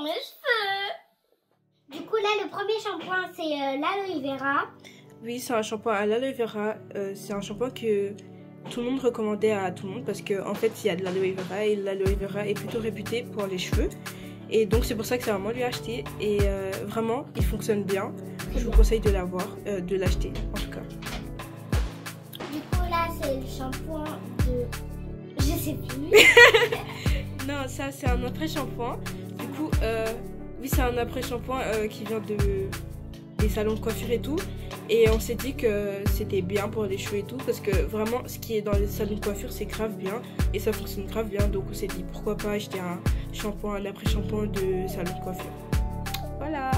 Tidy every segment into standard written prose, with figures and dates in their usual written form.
pour mes cheveux. Du coup, là, le premier shampoing, c'est l'aloe vera. Oui, c'est un shampoing à l'aloe vera. C'est un shampoing que tout le monde recommandait à tout le monde parce qu'en fait, il y a de l'aloe vera et l'aloe vera est plutôt réputé pour les cheveux. Et donc, c'est pour ça que c'est vraiment lui acheté. Et vraiment, il fonctionne bien. Je vous conseille de l'avoir, de l'acheter en tout cas. Du coup, là, c'est le shampoing de... Je sais plus. Non, ça, c'est un après-shampoing. Du coup, oui, c'est un après-shampoing qui vient des salons de coiffure et tout. Et on s'est dit que c'était bien pour les cheveux et tout. Parce que vraiment, ce qui est dans les salons de coiffure, c'est grave bien. Et ça fonctionne grave bien. Donc, on s'est dit pourquoi pas acheter un shampoing, un après-shampoing de salon de coiffure. Voilà.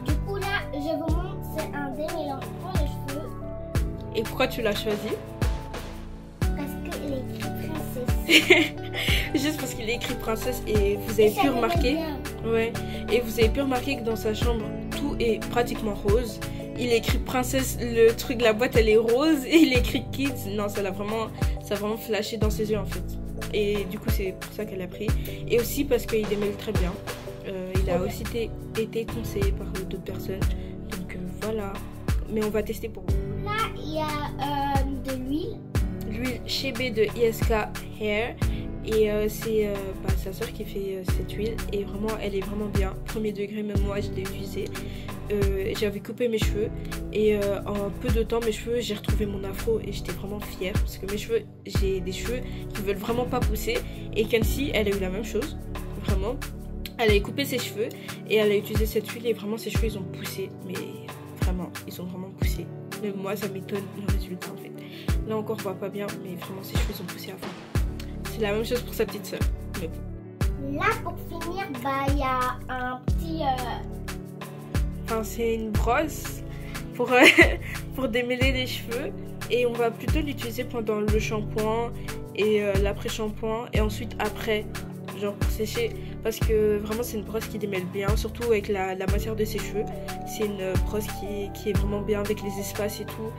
Du coup, là, je vous montre, c'est un démêlant pour les cheveux. Et pourquoi tu l'as choisi? Parce qu'il est écrit princesse. Juste parce qu'il est écrit princesse et vous avez pu remarquer. Ouais. Et vous avez pu remarquer que dans sa chambre, tout est pratiquement rose. Il est écrit princesse, le truc, la boîte elle est rose et il est écrit kids. Non, ça a vraiment flashé dans ses yeux en fait. Et du coup c'est pour ça qu'elle a pris. Et aussi parce qu'il démêle très bien. Il a aussi été conseillé par d'autres personnes. Donc voilà. Mais on va tester pour vous. Là il y a de l'huile. L'huile Chebe de ISK Hair. Et c'est sa soeur qui fait cette huile. Et vraiment elle est vraiment bien. Premier degré, même moi je l'ai utilisée. J'avais coupé mes cheveux et en peu de temps mes cheveux, j'ai retrouvé mon afro et j'étais vraiment fière parce que mes cheveux, j'ai des cheveux qui veulent vraiment pas pousser. Et Kenzie, elle a eu la même chose, vraiment. Elle a coupé ses cheveux et elle a utilisé cette huile et vraiment ses cheveux ils ont poussé, mais vraiment ils ont vraiment poussé. Même moi ça m'étonne le résultat en fait. Là encore on voit pas bien, mais vraiment ses cheveux ils ont poussé à fond. C'est la même chose pour sa petite soeur. Mais bon. Là pour finir, bah il y a un petit Enfin, c'est une brosse pour démêler les cheveux et on va plutôt l'utiliser pendant le shampoing et l'après-shampoing et ensuite après, genre pour sécher, parce que vraiment c'est une brosse qui démêle bien, surtout avec la matière de ses cheveux. C'est une brosse qui est vraiment bien avec les espaces et tout.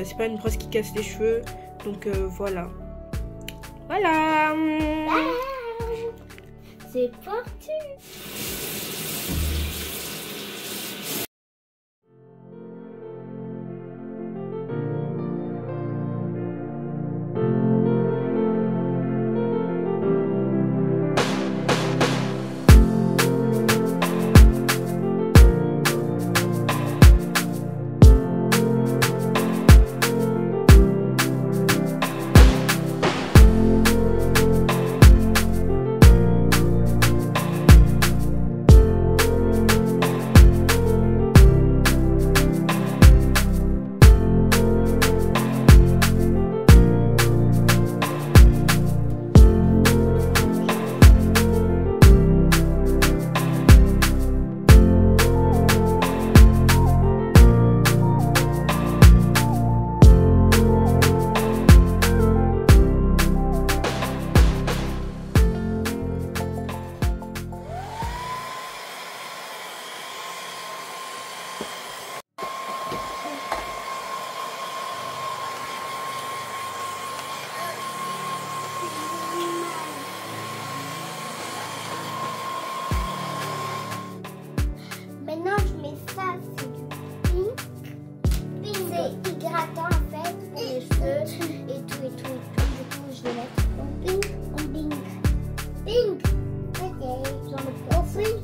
C'est pas une brosse qui casse les cheveux, donc voilà. Voilà. C'est parti. Maintenant, je mets ça, c'est du pink. Pink, c'est hydratant en fait pour les cheveux et tout. Du coup, je vais mettre en pink, en pink. Pink! Ok, j'en mets en pink.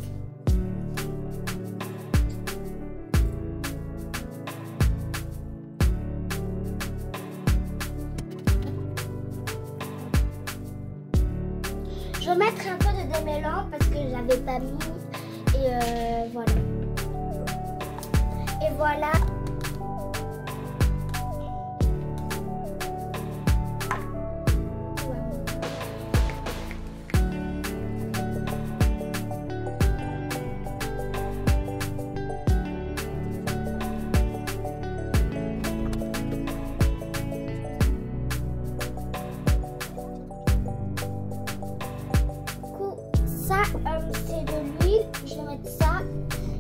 Je vais mettre un peu de démêlant parce que j'avais pas mis. Et voilà. Et voilà. C'est de l'huile, je vais mettre ça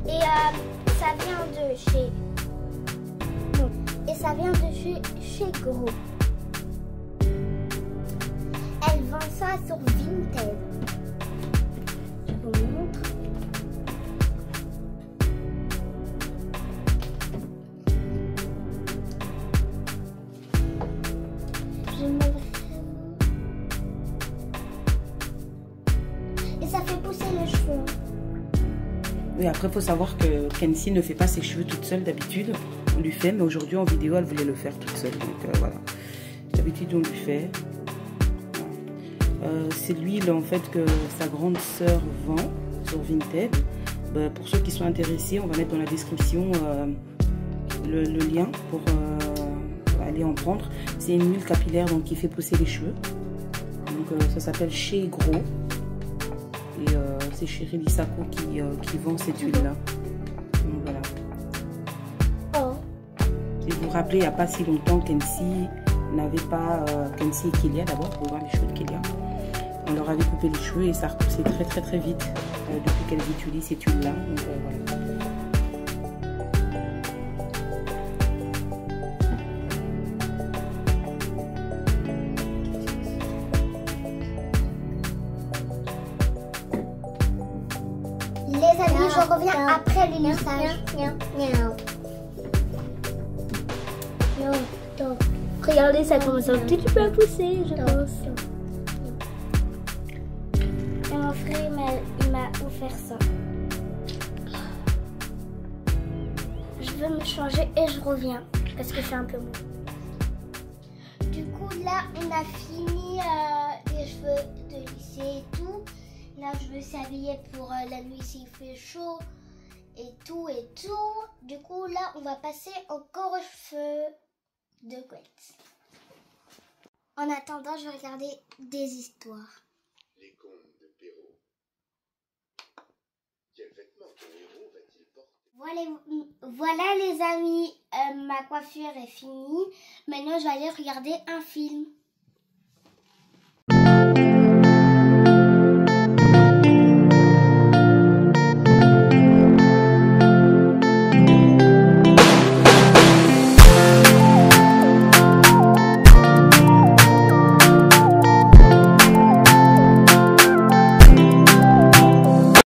et ça vient de chez chez Gros. Elle vend ça sur Vinted. Je vous vous montre. J'aime vraiment. Et ça fait pousser les cheveux. Oui, après, il faut savoir que Kenzie ne fait pas ses cheveux toute seule d'habitude. On lui fait, mais aujourd'hui en vidéo, elle voulait le faire toute seule. Donc voilà. D'habitude, on lui fait. C'est l'huile en fait que sa grande sœur vend sur Vinted. Pour ceux qui sont intéressés, on va mettre dans la description le lien pour aller en prendre. C'est une huile capillaire donc qui fait pousser les cheveux. Donc ça s'appelle Chez Gros. Et c'est chez Rilisako qui vend cette huile-là. Donc voilà. Oh. Si vous vous rappelez, il n'y a pas si longtemps, Kenzie n'avait pas... Kenzie et Kélia d'abord, pour voir les cheveux de Kélia. On leur avait coupé les cheveux et ça repoussait très vite depuis qu'elles utilisent cette huile-là. Donc voilà. Les amis, je reviens après le lissage. Regardez, ça commence un petit peu à pousser, je pense. Et mon frère, il m'a offert ça. Je veux me changer et je reviens parce que c'est un peu mou. Du coup, là, on a fini les cheveux de lisser et tout. Là, je me suis habillée pour la nuit s'il fait chaud et tout et tout. Du coup, là, on va passer encore aux cheveux de couette. En attendant, je vais regarder des histoires. Les contes de Perrault. Quel vêtement ton héros va-t-il porter? Voilà les amis, ma coiffure est finie. Maintenant, je vais aller regarder un film.